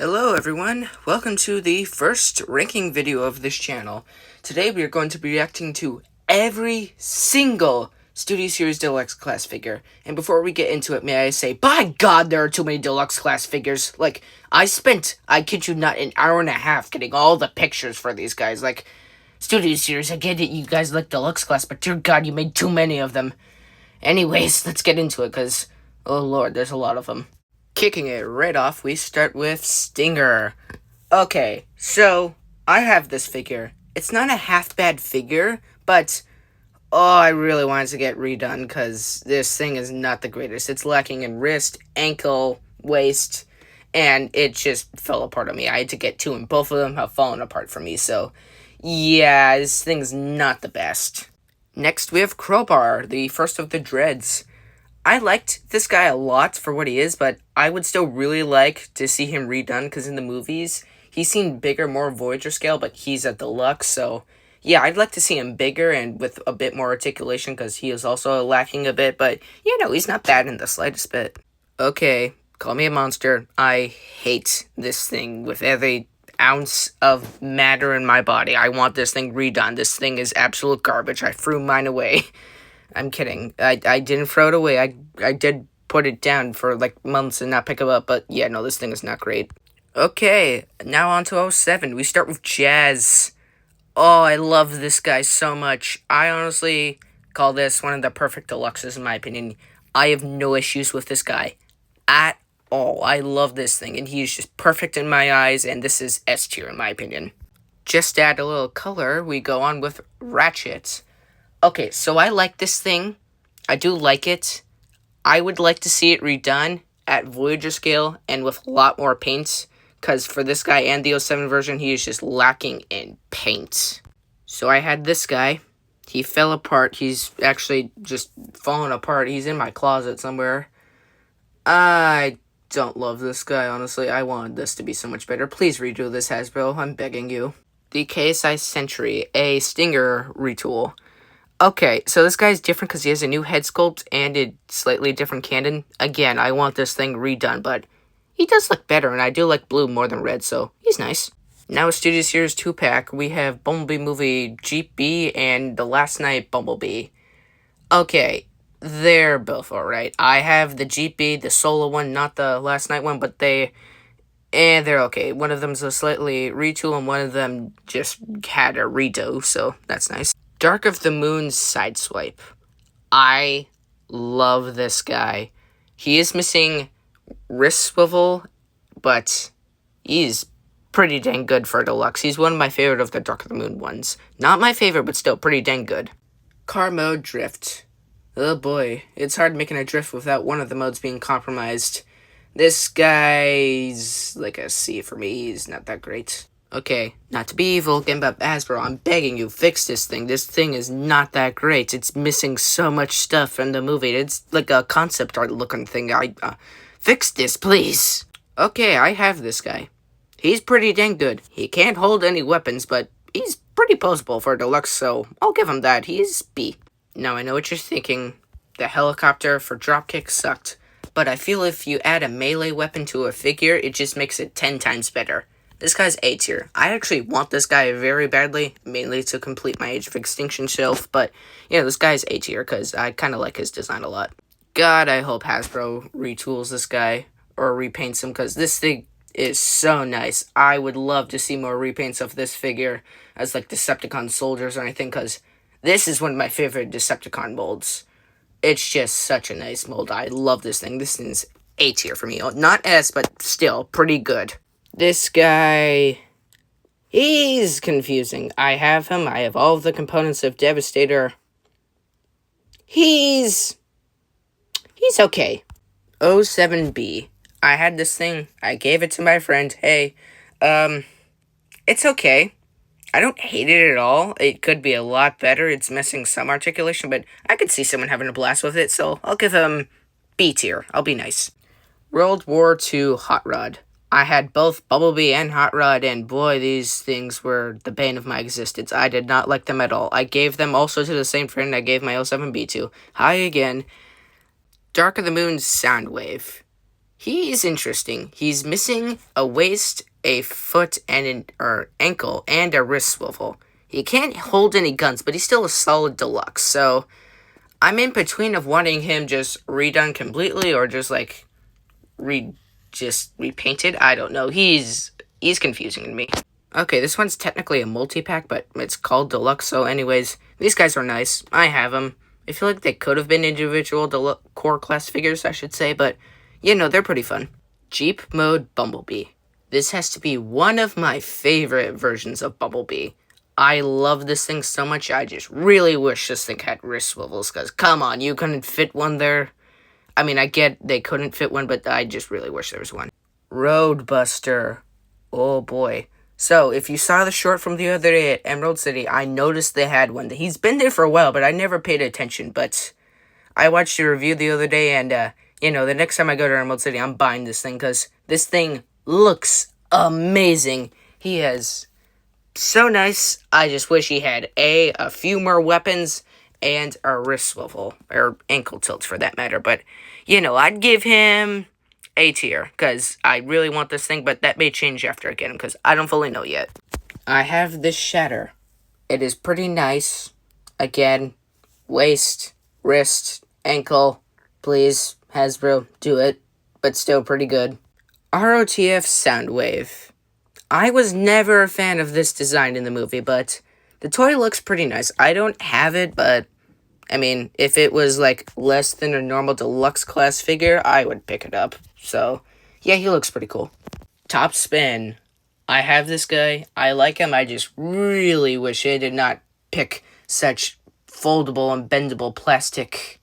Hello everyone, welcome to the first ranking video of this channel. Today we are going to be reacting to every single Studio Series Deluxe class figure. And before we get into it, may I say, by God, there are too many Deluxe class figures. Like, I kid you not, an hour and a half getting all the pictures for these guys. Like, Studio Series, I get it, you guys like Deluxe class, but dear God, you made too many of them. Anyways, let's get into it, because, oh Lord, there's a lot of them. Kicking it right off, we start with Stinger. Okay, so I have this figure. It's not a half-bad figure, but I really wanted to get redone because this thing is not the greatest. It's lacking in wrist, ankle, waist, and it just fell apart on me. I had to get two, and both of them have fallen apart for me, so yeah, this thing's not the best. Next, we have Crowbar, the first of the Dreads. I liked this guy a lot for what he is, but I would still really like to see him redone, because in the movies, he seemed bigger, more Voyager scale, but he's a deluxe, so yeah, I'd like to see him bigger and with a bit more articulation, because he is also lacking a bit, but, you know, he's not bad in the slightest bit. Okay, call me a monster. I hate this thing with every ounce of matter in my body. I want this thing redone. This thing is absolute garbage. I threw mine away. I'm kidding. I didn't throw it away. I did put it down for like months and not pick it up, but yeah, no, this thing is not great. Okay, now on to 07. We start with Jazz. Oh, I love this guy so much. I honestly call this one of the perfect deluxes in my opinion. I have no issues with this guy at all. I love this thing, and he's just perfect in my eyes, and this is S tier in my opinion. Just to add a little color, we go on with Ratchet. Okay, so I like this thing. I do like it. I would like to see it redone at Voyager scale and with a lot more paint, because for this guy and the 07 version, he is just lacking in paint. So I had this guy. He fell apart. He's actually just fallen apart. He's in my closet somewhere. I don't love this guy, honestly. I wanted this to be so much better. Please redo this, Hasbro. I'm begging you. The KSI Sentry, a Stinger retool. Okay, so this guy's different because he has a new head sculpt and a slightly different cannon. Again, I want this thing redone, but he does look better, and I do like blue more than red, so he's nice. Now, a Studio Series 2-pack, we have Bumblebee Movie Jeep B and The Last Night Bumblebee. Okay, they're both alright. I have the Jeep B, the solo one, not the Last Night one, but they're okay. One of them's a slightly retool, and one of them just had a redo, so that's nice. Dark of the Moon Sideswipe. I love this guy. He is missing wrist swivel, but he's pretty dang good for a deluxe. He's one of my favorite of the Dark of the Moon ones. Not my favorite, but still pretty dang good. Car Mode Drift. Oh boy, it's hard making a drift without one of the modes being compromised. This guy's like a C for me. He's not that great. Okay, not to be evil, again, but Hasbro, I'm begging you, fix this thing. This thing is not that great. It's missing so much stuff from the movie. It's like a concept art looking thing. Fix this, please. Okay, I have this guy. He's pretty dang good. He can't hold any weapons, but he's pretty posable for a deluxe, so I'll give him that. He's B. Now, I know what you're thinking. The helicopter for dropkick sucked, but I feel if you add a melee weapon to a figure, it just makes it 10 times better. This guy's A tier. I actually want this guy very badly, mainly to complete my Age of Extinction shelf, but, you know, this guy's A tier, because I kind of like his design a lot. God, I hope Hasbro retools this guy, or repaints him, because this thing is so nice. I would love to see more repaints of this figure as, like, Decepticon soldiers or anything, because this is one of my favorite Decepticon molds. It's just such a nice mold. I love this thing. This thing's A tier for me. Not S, but still pretty good. This guy, he's confusing. I have him. I have all of the components of Devastator. He's okay. 07B. I had this thing. I gave it to my friend. Hey, it's okay. I don't hate it at all. It could be a lot better. It's missing some articulation, but I could see someone having a blast with it, so I'll give him B tier. I'll be nice. World War II Hot Rod. I had both Bumblebee and Hot Rod, and boy, these things were the bane of my existence. I did not like them at all. I gave them also to the same friend I gave my 07B to. Hi again. Dark of the Moon Soundwave. He's interesting. He's missing a waist, a foot, and an ankle, and a wrist swivel. He can't hold any guns, but he's still a solid deluxe. So I'm in between of wanting him just redone completely or just like repainted. I don't know. He's confusing to me. Okay, this one's technically a multi-pack, but it's called deluxe. So anyways, these guys are nice. I have them. I feel like they could have been individual core class figures, I should say, but you know, they're pretty fun. Jeep Mode Bumblebee. This has to be one of my favorite versions of Bumblebee. I love this thing so much, I just really wish this thing had wrist swivels, because come on, you couldn't fit one there. I mean, I get they couldn't fit one, but I just really wish there was one. Roadbuster. Oh boy. So, if you saw the short from the other day at Emerald City, I noticed they had one. He's been there for a while, but I never paid attention, but I watched a review the other day, and, you know, the next time I go to Emerald City, I'm buying this thing, because this thing looks amazing. He is so nice. I just wish he had, a few more weapons, and a wrist swivel, or ankle tilt for that matter, but, you know, I'd give him A tier, because I really want this thing, but that may change after I get him, because I don't fully know yet. I have this Shatter. It is pretty nice. Again, waist, wrist, ankle. Please, Hasbro, do it. But still pretty good. ROTF Soundwave. I was never a fan of this design in the movie, but the toy looks pretty nice. I don't have it, but I mean, if it was like less than a normal deluxe class figure, I would pick it up. So, yeah, he looks pretty cool. Top Spin. I have this guy. I like him. I just really wish they did not pick such foldable and bendable plastic.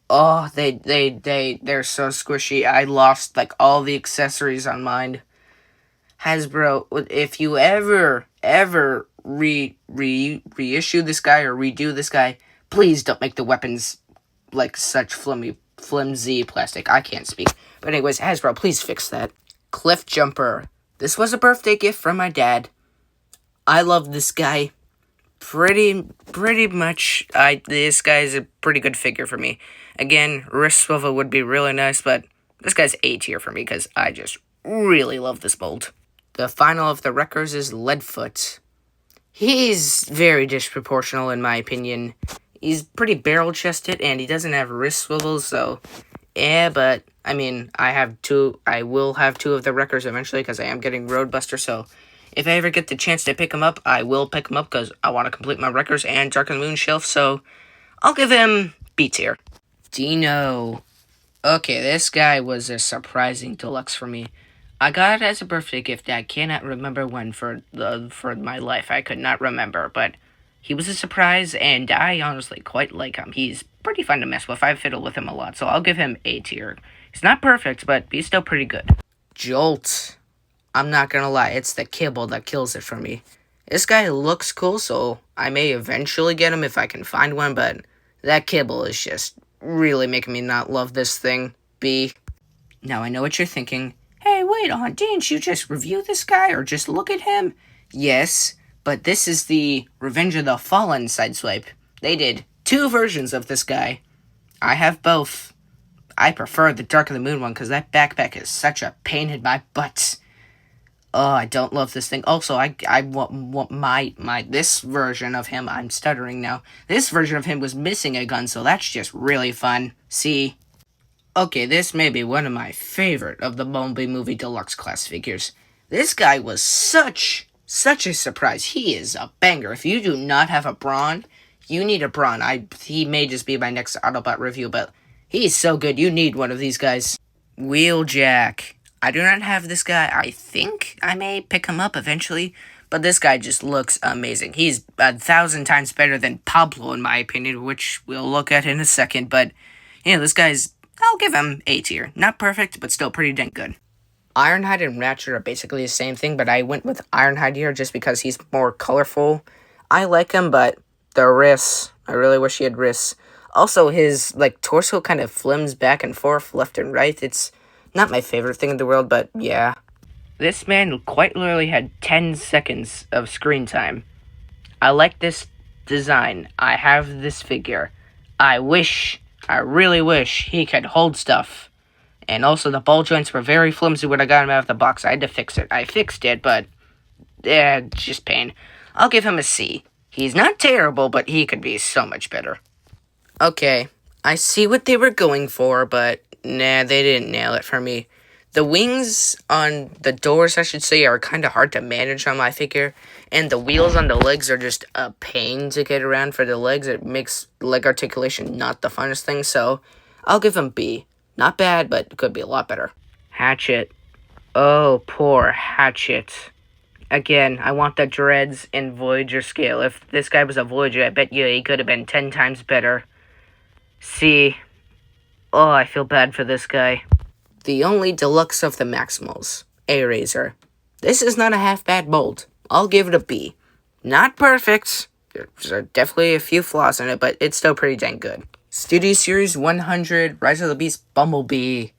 Oh, they're so squishy. I lost, like, all the accessories on mine. Hasbro, if you ever reissue this guy or redo this guy, please don't make the weapons like such flimsy plastic. I can't speak. But anyways, Hasbro, please fix that. Cliff Jumper. This was a birthday gift from my dad. I love this guy. Pretty much. This guy is a pretty good figure for me. Again, wrist swivel would be really nice, but this guy's A tier for me because I just really love this mold. The final of the wreckers is Leadfoot. He's very disproportional in my opinion. He's pretty barrel-chested, and he doesn't have wrist swivels, so yeah, but I mean, I will have two of the wreckers eventually because I am getting Roadbuster, so if I ever get the chance to pick him up, I will pick him up because I want to complete my wreckers and Dark of the Moon shelf, so I'll give him B tier. Dino. Okay, this guy was a surprising deluxe for me. I got it as a birthday gift. I cannot remember when for my life. I could not remember, but he was a surprise, and I honestly quite like him. He's pretty fun to mess with. I've fiddled with him a lot, so I'll give him A tier. He's not perfect, but he's still pretty good. Jolt. I'm not gonna lie, it's the kibble that kills it for me. This guy looks cool, so I may eventually get him if I can find one, but that kibble is just really making me not love this thing. B. Now I know what you're thinking. Hey, wait on, didn't you just review this guy or just look at him? Yes, but this is the Revenge of the Fallen sideswipe. They did 2 versions of this guy. I have both. I prefer the Dark of the Moon one because that backpack is such a pain in my butt. Oh, I don't love this thing. Also, I want this version of him, I'm stuttering now. This version of him was missing a gun, so that's just really fun. See? Okay, this may be one of my favorite of the Bumblebee movie deluxe class figures. This guy was such a surprise. He is a banger. If you do not have a Brawn, you need a Brawn. He may just be my next Autobot review, but he's so good. You need one of these guys. Wheeljack. I do not have this guy. I think I may pick him up eventually, but this guy just looks amazing. He's 1,000 times better than Pablo, in my opinion, which we'll look at in a second, but, you know, this guy's, I'll give him A tier. Not perfect, but still pretty dang good. Ironhide and Ratchet are basically the same thing, but I went with Ironhide here just because he's more colorful. I like him, but the wrists, I really wish he had wrists. Also, his, like, torso kind of flims back and forth, left and right. It's not my favorite thing in the world, but yeah. This man quite literally had 10 seconds of screen time. I like this design. I have this figure. I really wish he could hold stuff. And also, the ball joints were very flimsy when I got him out of the box. I had to fix it. I fixed it, but it's just pain. I'll give him a C. He's not terrible, but he could be so much better. Okay, I see what they were going for, but nah, they didn't nail it for me. The wings on the doors, I should say, are kind of hard to manage on my figure. And the wheels on the legs are just a pain to get around for the legs. It makes leg articulation not the funnest thing, so I'll give him B. Not bad, but could be a lot better. Hatchet. Oh, poor Hatchet. Again, I want the dreads in Voyager scale. If this guy was a Voyager, I bet you he could have been 10 times better. C. Oh, I feel bad for this guy. The only deluxe of the Maximals, A-Razor. This is not a half-bad mold. I'll give it a B. Not perfect. There's definitely a few flaws in it, but it's still pretty dang good. Studio Series 100, Rise of the Beast Bumblebee.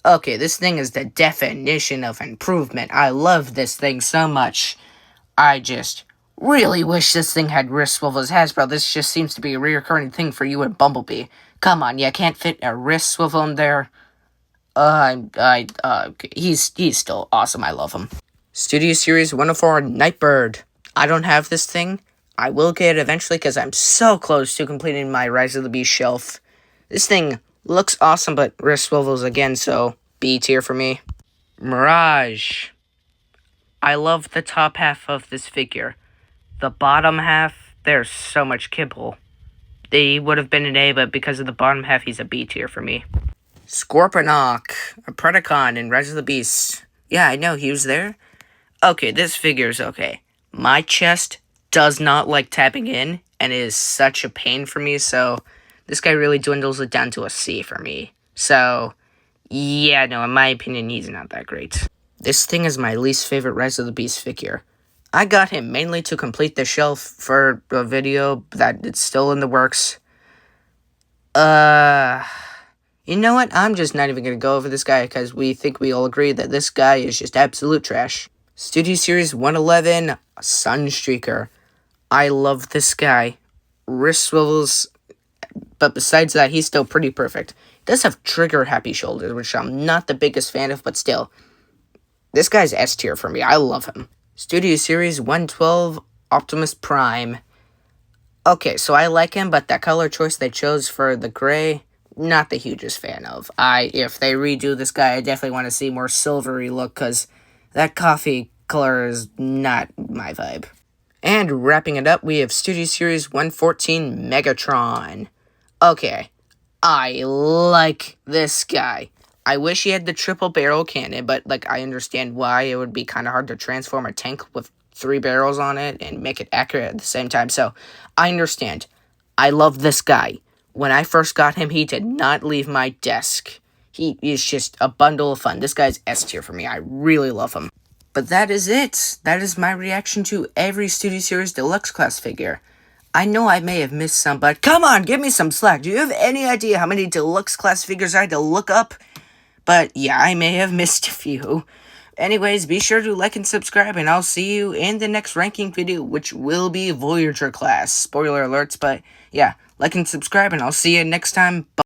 Okay, this thing is the definition of improvement. I love this thing so much. I just really wish this thing had wrist swivels. Hasbro, this just seems to be a reoccurring thing for you and Bumblebee. Come on, you can't fit a wrist swivel in there. He's still awesome. I love him. Studio Series 104, Nightbird. I don't have this thing. I will get it eventually because I'm so close to completing my Rise of the Beast shelf. This thing looks awesome, but wrist swivels again, so B tier for me. Mirage. I love the top half of this figure. The bottom half, there's so much kibble. They would have been an A, but because of the bottom half, he's a B tier for me. Scorponok, a Predacon in Rise of the Beast. Yeah, I know, he was there. Okay, this figure's okay. My chest does not like tapping in, and it is such a pain for me, so this guy really dwindles it down to a C for me. So, yeah, no, in my opinion, he's not that great. This thing is my least favorite Rise of the Beast figure. I got him mainly to complete the shelf for a video that it's still in the works. You know what? I'm just not even going to go over this guy because we think we all agree that this guy is just absolute trash. Studio Series 111, Sunstreaker. I love this guy. Wrist swivels, but besides that, he's still pretty perfect. He does have trigger-happy shoulders, which I'm not the biggest fan of, but still. This guy's S tier for me. I love him. Studio Series 112, Optimus Prime. Okay, so I like him, but that color choice they chose for the gray, not the hugest fan of. If they redo this guy, I definitely want to see more silvery look, because that coffee color is not my vibe. And wrapping it up, we have Studio Series 114, Megatron. Okay, I like this guy. I wish he had the triple barrel cannon, but, I understand why it would be kind of hard to transform a tank with 3 barrels on it and make it accurate at the same time, so I understand. I love this guy. When I first got him, he did not leave my desk. He is just a bundle of fun. This guy's S tier for me. I really love him. But that is it. That is my reaction to every Studio Series Deluxe class figure. I know I may have missed some, but come on, give me some slack. Do you have any idea how many Deluxe class figures I had to look up? But yeah, I may have missed a few. Anyways, be sure to like and subscribe, and I'll see you in the next ranking video, which will be Voyager class. Spoiler alerts, but yeah, like and subscribe, and I'll see you next time. Bye.